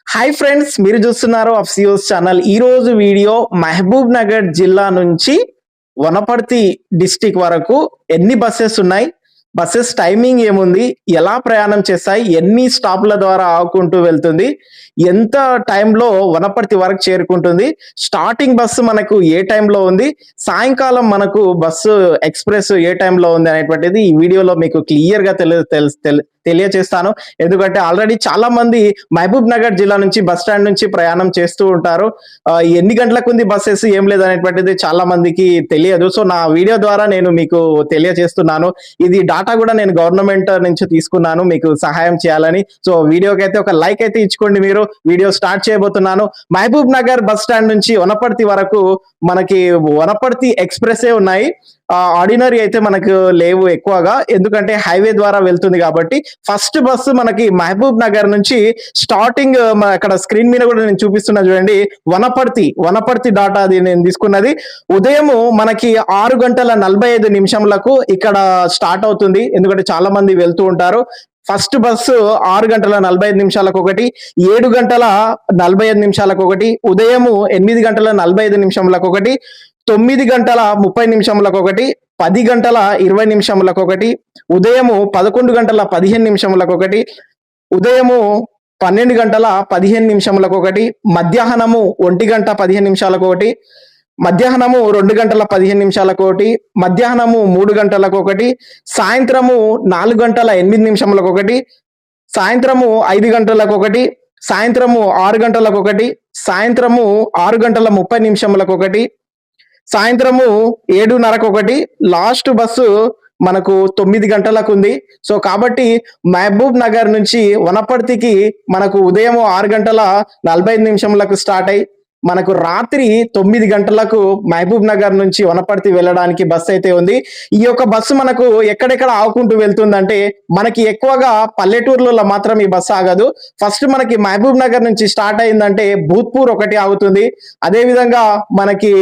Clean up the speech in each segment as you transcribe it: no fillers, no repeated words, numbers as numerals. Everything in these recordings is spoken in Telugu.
హాయ్ ఫ్రెండ్స్, మీరు చూస్తున్నారు అఫ్సియోస్ ఛానల్. ఈ రోజు వీడియో మహబూబ్ నగర్ జిల్లా నుంచి వనపర్తి డిస్టిక్ వరకు ఎన్ని బస్సెస్ ఉన్నాయి, బస్సెస్ టైమింగ్ ఏముంది, ఎలా ప్రయాణం చేస్తాయి, ఎన్ని స్టాప్ల ద్వారా ఆగుకుంటూ వెళ్తుంది, ఎంత టైంలో వనపర్తి వరకు చేరుకుంటుంది, స్టార్టింగ్ బస్సు మనకు ఏ టైంలో ఉంది, సాయంకాలం మనకు బస్సు ఎక్స్ప్రెస్ ఏ టైంలో ఉంది అనేటువంటిది ఈ వీడియోలో మీకు క్లియర్ గా తెలియచేస్తాను. ఎందుకంటే ఆల్రెడీ చాలా మంది మహబూబ్ నగర్ జిల్లా నుంచి బస్ స్టాండ్ నుంచి ప్రయాణం చేస్తూ ఉంటారు. ఎన్ని గంటలకు ఉంది బస్సెస్ ఏం లేదనేటువంటిది చాలా మందికి తెలియదు. సో నా వీడియో ద్వారా నేను మీకు తెలియజేస్తున్నాను. ఇది డాటా కూడా నేను గవర్నమెంట్ నుంచి తీసుకున్నాను మీకు సహాయం చేయాలని. సో వీడియోకి అయితే ఒక లైక్ అయితే ఇచ్చుకోండి. మీరు వీడియో స్టార్ట్ చేయబోతున్నాను. మహబూబ్ నగర్ బస్ స్టాండ్ నుంచి వనపర్తి వరకు మనకి వనపర్తి ఎక్స్ప్రెస్ ఉన్నాయి. ఆర్డినరీ అయితే మనకు లేవు ఎక్కువగా, ఎందుకంటే హైవే ద్వారా వెళ్తుంది కాబట్టి. ఫస్ట్ బస్సు మనకి మహబూబ్ నగర్ నుంచి స్టార్టింగ్ అక్కడ స్క్రీన్ మీద కూడా నేను చూపిస్తున్నా చూడండి. వనపర్తి డాటా అది నేను తీసుకున్నది. ఉదయం మనకి 6:45 ఇక్కడ స్టార్ట్ అవుతుంది, ఎందుకంటే చాలా మంది వెళ్తూ ఉంటారు. ఫస్ట్ బస్సు 6:45 ఒకటి, 7:45 ఒకటి, ఉదయం 8:45 ఒకటి, 9:30 ఒకటి, 10:20 ఒకటి, ఉదయం 11:15 ఒకటి, ఉదయం 12:15 ఒకటి, మధ్యాహ్నము 1:15 ఒకటి, మధ్యాహ్నము 2:15 ఒకటి, మధ్యాహ్నము 3 ఒకటి, సాయంత్రము 4:08 ఒకటి, సాయంత్రము 5 ఒకటి, సాయంత్రము 6 ఒకటి, సాయంత్రము 6:30 ఒకటి, సాయంత్రము 7:30 ఒకటి, లాస్ట్ బస్సు మనకు 9 ఉంది. సో కాబట్టి మహబూబ్ నగర్ నుంచి వనపర్తికి మనకు ఉదయం 6:45 స్టార్ట్ అయ్యి మనకు రాత్రి 9 మహబూబ్ నగర్ నుంచి వనపర్తి వెళ్ళడానికి బస్సు అయితే ఉంది. ఈ యొక్క బస్సు మనకు ఎక్కడెక్కడ ఆగుకుంటూ వెళ్తుందంటే, మనకి ఎక్కువగా పల్లెటూర్లలో మాత్రం ఈ బస్సు ఆగదు. ఫస్ట్ మనకి మహబూబ్ నగర్ నుంచి స్టార్ట్ అయిందంటే భూత్పూర్ ఒకటి ఆగుతుంది, అదే విధంగా మనకి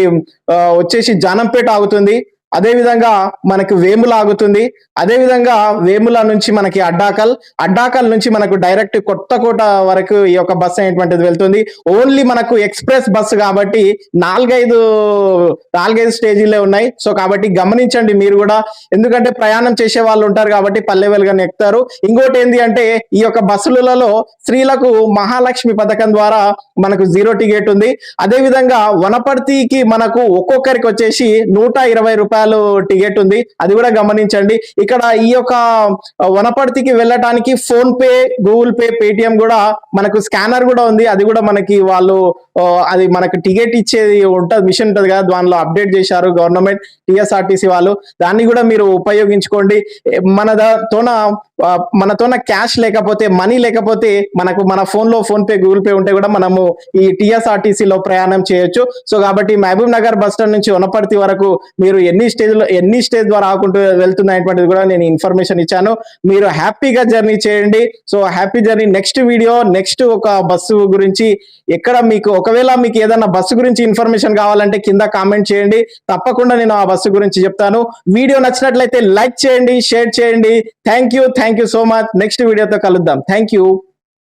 వచ్చేసి జానంపేట ఆగుతుంది, అదే విధంగా మనకు వేముల ఆగుతుంది, అదే విధంగా వేముల నుంచి మనకి అడ్డాకల్ నుంచి మనకు డైరెక్ట్ కొత్తకోట వరకు ఈ యొక్క బస్సు అనేటువంటిది వెళ్తుంది. ఓన్లీ మనకు ఎక్స్ప్రెస్ బస్సు కాబట్టి 4-5 స్టేజీలే ఉన్నాయి. సో కాబట్టి గమనించండి మీరు కూడా, ఎందుకంటే ప్రయాణం చేసే వాళ్ళు ఉంటారు కాబట్టి పల్లె వెలుగుని ఎక్కుతారు. ఇంకోటి ఏంటి అంటే, ఈ యొక్క బస్సులలో స్త్రీలకు మహాలక్ష్మి పథకం ద్వారా మనకు 0 టికెట్ ఉంది. అదే విధంగా వనపర్తికి మనకు ఒక్కొక్కరికి వచ్చేసి 120 రూపాయలు టికెట్ ఉంది, అది కూడా గమనించండి. ఇక్కడ ఈ యొక్క వనపర్తికి వెళ్ళటానికి phone pay, Google pay, Paytm కూడా మనకు స్కానర్ కూడా ఉంది. అది కూడా మనకి వాళ్ళు అది మనకు టికెట్ ఇచ్చేది ఉంటుంది, మిషన్ ఉంటుంది కదా, దానిలో అప్డేట్ చేశారు గవర్నమెంట్, టిఎస్ఆర్టీసీ వాళ్ళు. దాన్ని కూడా మీరు ఉపయోగించుకోండి. మనతోన క్యాష్ లేకపోతే, మనీ లేకపోతే మనకు మన ఫోన్లో ఫోన్ పే, గూగుల్ పే ఉంటే కూడా మనము ఈ టిఎస్ఆర్టీసీలో ప్రయాణం చేయొచ్చు. సో కాబట్టి మహబూబ్ నగర్ బస్ స్టాండ్ నుంచి వనపర్తి వరకు మీరు ఎన్ని స్టేజ్ ద్వారా ఆకుంటూ వెళ్తున్నటువంటిది కూడా నేను ఇన్ఫర్మేషన్ ఇచ్చాను. మీరు హ్యాపీగా జర్నీ చేయండి. So happy journey. నెక్స్ట్ ఒక బస్సు గురించి ఎక్కడ మీకు, ఒకవేళ మీకు ఏదైనా బస్సు గురించి ఇన్ఫర్మేషన్ కావాలంటే కింద కామెంట్ చేయండి, తప్పకుండా నేను ఆ బస్సు గురించి చెప్తాను. వీడియో నచ్చినట్లయితే లైక్ చేయండి, షేర్ చేయండి. Thank you so much. Next వీడియోతో కలుద్దాం. Thank you.